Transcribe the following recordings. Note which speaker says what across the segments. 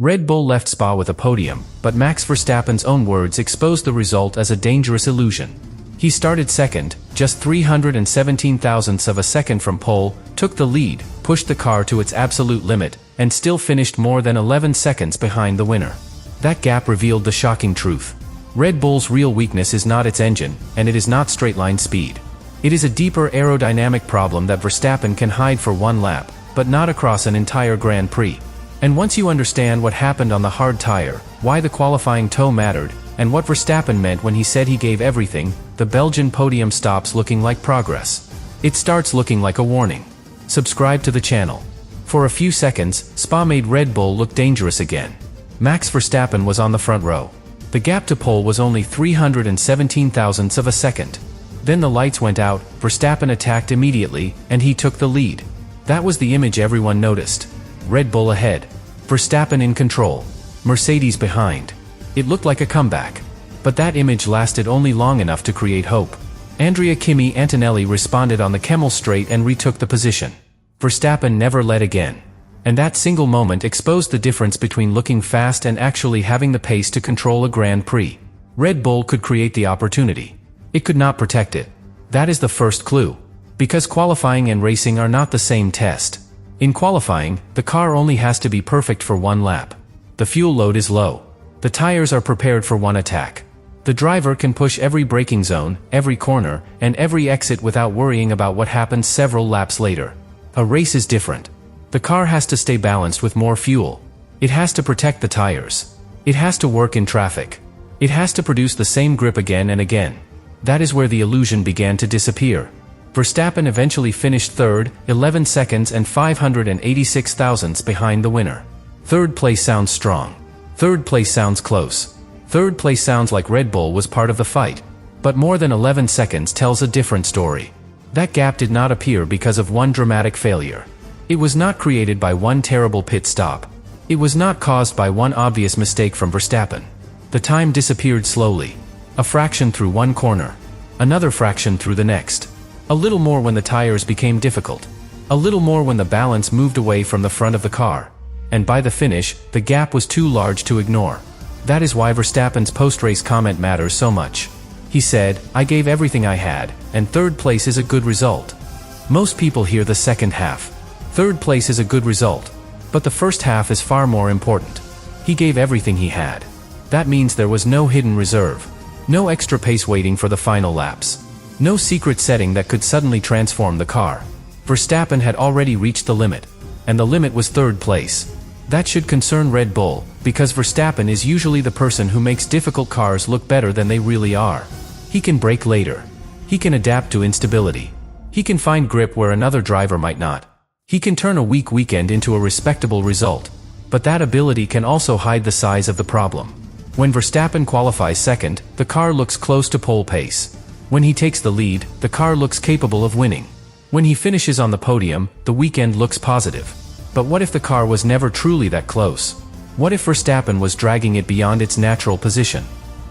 Speaker 1: Red Bull left Spa with a podium, but Max Verstappen's own words exposed the result as a dangerous illusion. He started second, just 317 thousandths of a second from pole, took the lead, pushed the car to its absolute limit, and still finished more than 11 seconds behind the winner. That gap revealed the shocking truth. Red Bull's real weakness is not its engine, and it is not straight-line speed. It is a deeper aerodynamic problem that Verstappen can hide for one lap, but not across an entire Grand Prix. And once you understand what happened on the hard tire, why the qualifying tow mattered, and what Verstappen meant when he said he gave everything, the Belgian podium stops looking like progress. It starts looking like a warning. Subscribe to the channel. For a few seconds, Spa made Red Bull look dangerous again. Max Verstappen was on the front row. The gap to pole was only 317 thousandths of a second. Then the lights went out, Verstappen attacked immediately, and he took the lead. That was the image everyone noticed. Red Bull ahead. Verstappen in control. Mercedes behind. It looked like a comeback. But that image lasted only long enough to create hope. Andrea Kimi Antonelli responded on the Kemmel straight and retook the position. Verstappen never led again. And that single moment exposed the difference between looking fast and actually having the pace to control a Grand Prix. Red Bull could create the opportunity. It could not protect it. That is the first clue. Because qualifying and racing are not the same test. In qualifying, the car only has to be perfect for one lap. The fuel load is low. The tires are prepared for one attack. The driver can push every braking zone, every corner, and every exit without worrying about what happens several laps later. A race is different. The car has to stay balanced with more fuel. It has to protect the tires. It has to work in traffic. It has to produce the same grip again and again. That is where the illusion began to disappear. Verstappen eventually finished third, 11 seconds and 586 thousandths behind the winner. Third place sounds strong. Third place sounds close. Third place sounds like Red Bull was part of the fight. But more than 11 seconds tells a different story. That gap did not appear because of one dramatic failure. It was not created by one terrible pit stop. It was not caused by one obvious mistake from Verstappen. The time disappeared slowly. A fraction through one corner. Another fraction through the next. A little more when the tires became difficult. A little more when the balance moved away from the front of the car. And by the finish, the gap was too large to ignore. That is why Verstappen's post-race comment matters so much. He said, "I gave everything I had, and third place is a good result." Most people hear the second half. Third place is a good result. But the first half is far more important. He gave everything he had. That means there was no hidden reserve. No extra pace waiting for the final laps. No secret setting that could suddenly transform the car. Verstappen had already reached the limit. And the limit was third place. That should concern Red Bull, because Verstappen is usually the person who makes difficult cars look better than they really are. He can brake later. He can adapt to instability. He can find grip where another driver might not. He can turn a weak weekend into a respectable result. But that ability can also hide the size of the problem. When Verstappen qualifies second, the car looks close to pole pace. When he takes the lead, the car looks capable of winning. When he finishes on the podium, the weekend looks positive. But what if the car was never truly that close? What if Verstappen was dragging it beyond its natural position?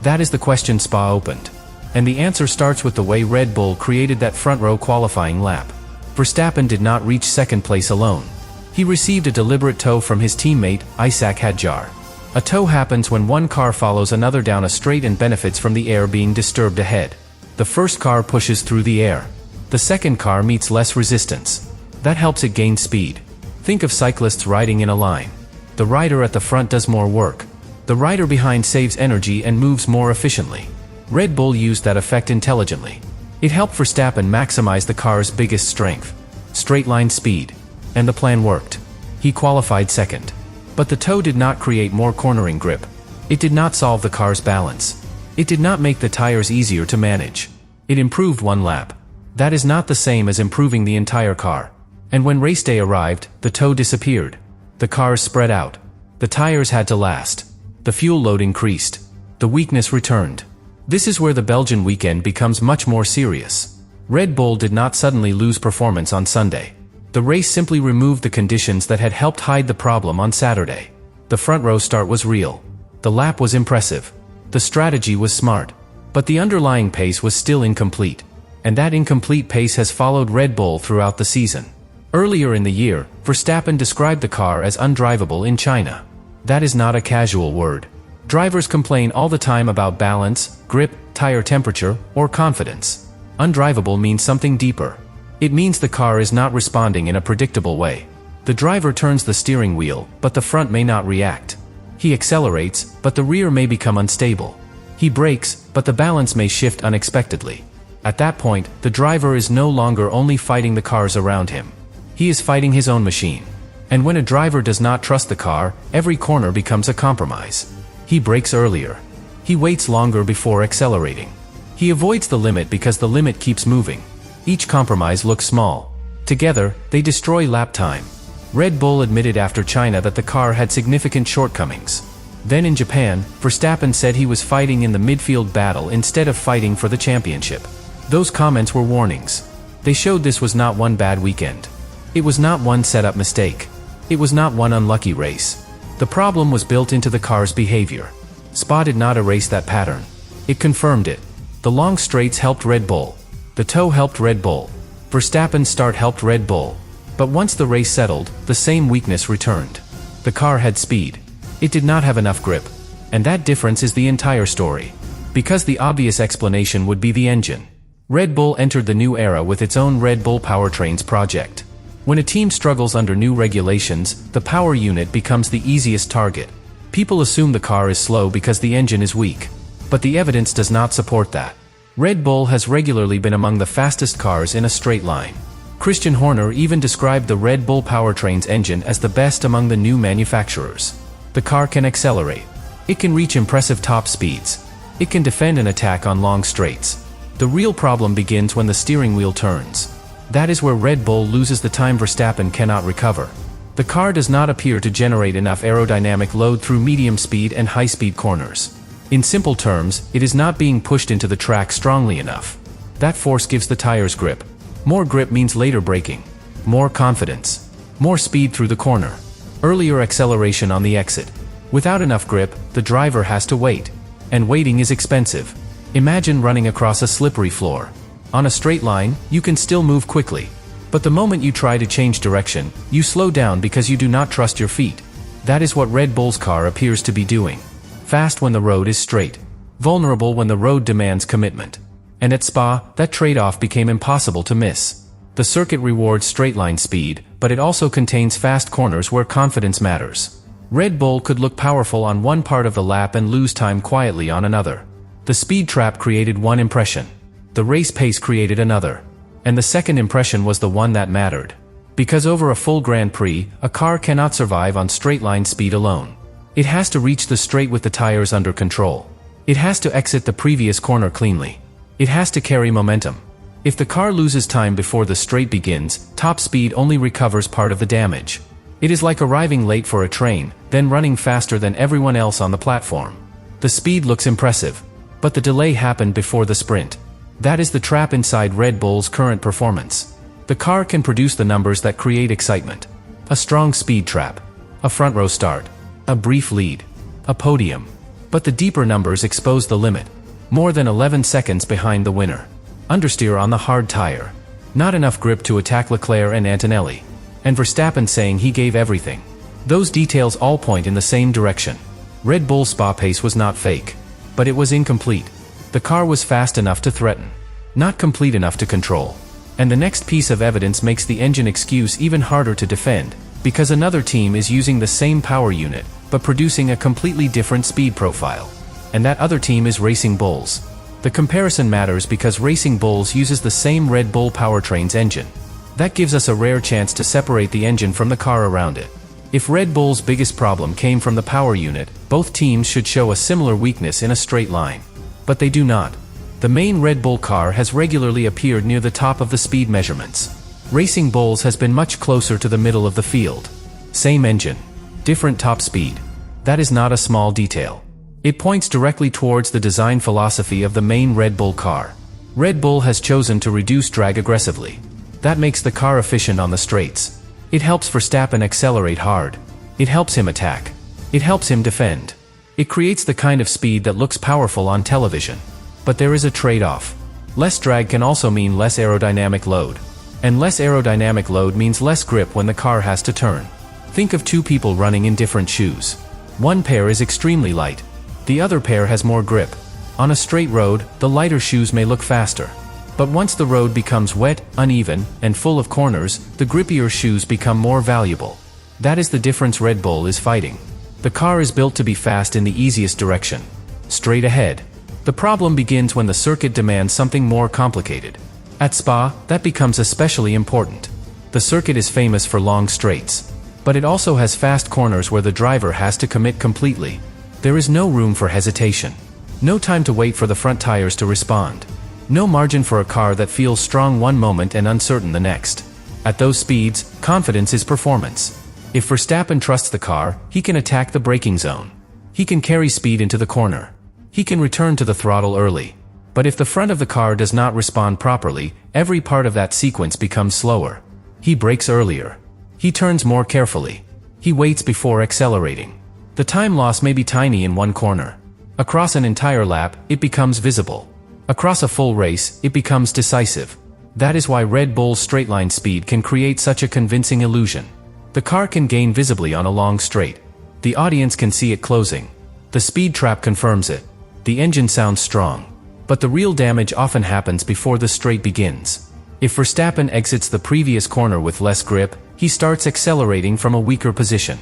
Speaker 1: That is the question Spa opened. And the answer starts with the way Red Bull created that front row qualifying lap. Verstappen did not reach second place alone. He received a deliberate tow from his teammate, Isaac Hadjar. A tow happens when one car follows another down a straight and benefits from the air being disturbed ahead. The first car pushes through the air. The second car meets less resistance. That helps it gain speed. Think of cyclists riding in a line. The rider at the front does more work. The rider behind saves energy and moves more efficiently. Red Bull used that effect intelligently. It helped Verstappen maximize the car's biggest strength, straight-line speed. And the plan worked. He qualified second. But the tow did not create more cornering grip. It did not solve the car's balance. It did not make the tires easier to manage. It improved one lap. That is not the same as improving the entire car. And when race day arrived, the tow disappeared. The cars spread out. The tires had to last. The fuel load increased. The weakness returned. This is where the Belgian weekend becomes much more serious. Red Bull did not suddenly lose performance on Sunday. The race simply removed the conditions that had helped hide the problem on Saturday. The front row start was real. The lap was impressive. The strategy was smart. But the underlying pace was still incomplete. And that incomplete pace has followed Red Bull throughout the season. Earlier in the year, Verstappen described the car as undrivable in China. That is not a casual word. Drivers complain all the time about balance, grip, tire temperature, or confidence. Undrivable means something deeper. It means the car is not responding in a predictable way. The driver turns the steering wheel, but the front may not react. He accelerates, but the rear may become unstable. He brakes, but the balance may shift unexpectedly. At that point, the driver is no longer only fighting the cars around him. He is fighting his own machine. And when a driver does not trust the car, every corner becomes a compromise. He brakes earlier. He waits longer before accelerating. He avoids the limit because the limit keeps moving. Each compromise looks small. Together, they destroy lap time. Red Bull admitted after China that the car had significant shortcomings. Then in Japan, Verstappen said he was fighting in the midfield battle instead of fighting for the championship. Those comments were warnings. They showed this was not one bad weekend. It was not one setup mistake. It was not one unlucky race. The problem was built into the car's behavior. Spa did not erase that pattern. It confirmed it. The long straights helped Red Bull. The toe helped Red Bull. Verstappen's start helped Red Bull. But once the race settled, the same weakness returned. The car had speed. It did not have enough grip. And that difference is the entire story. Because the obvious explanation would be the engine. Red Bull entered the new era with its own Red Bull Powertrains project. When a team struggles under new regulations, the power unit becomes the easiest target. People assume the car is slow because the engine is weak. But the evidence does not support that. Red Bull has regularly been among the fastest cars in a straight line. Christian Horner even described the Red Bull Powertrains engine as the best among the new manufacturers. The car can accelerate. It can reach impressive top speeds. It can defend an attack on long straights. The real problem begins when the steering wheel turns. That is where Red Bull loses the time Verstappen cannot recover. The car does not appear to generate enough aerodynamic load through medium speed and high-speed corners. In simple terms, it is not being pushed into the track strongly enough. That force gives the tires grip. More grip means later braking. More confidence. More speed through the corner. Earlier acceleration on the exit. Without enough grip, the driver has to wait. And waiting is expensive. Imagine running across a slippery floor. On a straight line, you can still move quickly. But the moment you try to change direction, you slow down because you do not trust your feet. That is what Red Bull's car appears to be doing. Fast when the road is straight. Vulnerable when the road demands commitment. And at Spa, that trade-off became impossible to miss. The circuit rewards straight-line speed, but it also contains fast corners where confidence matters. Red Bull could look powerful on one part of the lap and lose time quietly on another. The speed trap created one impression. The race pace created another. And the second impression was the one that mattered. Because over a full Grand Prix, a car cannot survive on straight-line speed alone. It has to reach the straight with the tires under control. It has to exit the previous corner cleanly. It has to carry momentum. If the car loses time before the straight begins, top speed only recovers part of the damage. It is like arriving late for a train, then running faster than everyone else on the platform. The speed looks impressive. But the delay happened before the sprint. That is the trap inside Red Bull's current performance. The car can produce the numbers that create excitement. A strong speed trap. A front row start. A brief lead. A podium. But the deeper numbers expose the limit. More than 11 seconds behind the winner. Understeer on the hard tire. Not enough grip to attack Leclerc and Antonelli. And Verstappen saying he gave everything. Those details all point in the same direction. Red Bull's Spa pace was not fake. But it was incomplete. The car was fast enough to threaten. Not complete enough to control. And the next piece of evidence makes the engine excuse even harder to defend. Because another team is using the same power unit, but producing a completely different speed profile. And that other team is Racing Bulls. The comparison matters because Racing Bulls uses the same Red Bull Powertrains engine. That gives us a rare chance to separate the engine from the car around it. If Red Bull's biggest problem came from the power unit, both teams should show a similar weakness in a straight line. But they do not. The main Red Bull car has regularly appeared near the top of the speed measurements. Racing Bulls has been much closer to the middle of the field. Same engine. Different top speed. That is not a small detail. It points directly towards the design philosophy of the main Red Bull car. Red Bull has chosen to reduce drag aggressively. That makes the car efficient on the straights. It helps Verstappen accelerate hard. It helps him attack. It helps him defend. It creates the kind of speed that looks powerful on television. But there is a trade-off. Less drag can also mean less aerodynamic load. And less aerodynamic load means less grip when the car has to turn. Think of two people running in different shoes. One pair is extremely light. The other pair has more grip. On a straight road, the lighter shoes may look faster. But once the road becomes wet, uneven, and full of corners, the grippier shoes become more valuable. That is the difference Red Bull is fighting. The car is built to be fast in the easiest direction. Straight ahead. The problem begins when the circuit demands something more complicated. At Spa, that becomes especially important. The circuit is famous for long straights. But it also has fast corners where the driver has to commit completely. There is no room for hesitation. No time to wait for the front tires to respond. No margin for a car that feels strong one moment and uncertain the next. At those speeds, confidence is performance. If Verstappen trusts the car, he can attack the braking zone. He can carry speed into the corner. He can return to the throttle early. But if the front of the car does not respond properly, every part of that sequence becomes slower. He brakes earlier. He turns more carefully. He waits before accelerating. The time loss may be tiny in one corner. Across an entire lap, it becomes visible. Across a full race, it becomes decisive. That is why Red Bull's straight-line speed can create such a convincing illusion. The car can gain visibly on a long straight. The audience can see it closing. The speed trap confirms it. The engine sounds strong. But the real damage often happens before the straight begins. If Verstappen exits the previous corner with less grip, he starts accelerating from a weaker position.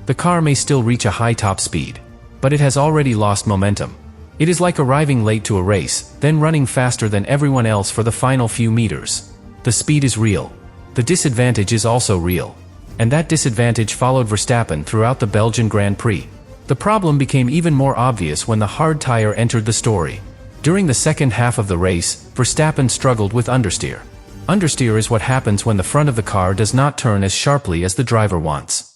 Speaker 1: The car may still reach a high top speed, but it has already lost momentum. It is like arriving late to a race, then running faster than everyone else for the final few meters. The speed is real. The disadvantage is also real. And that disadvantage followed Verstappen throughout the Belgian Grand Prix. The problem became even more obvious when the hard tire entered the story. During the second half of the race, Verstappen struggled with understeer. Understeer is what happens when the front of the car does not turn as sharply as the driver wants.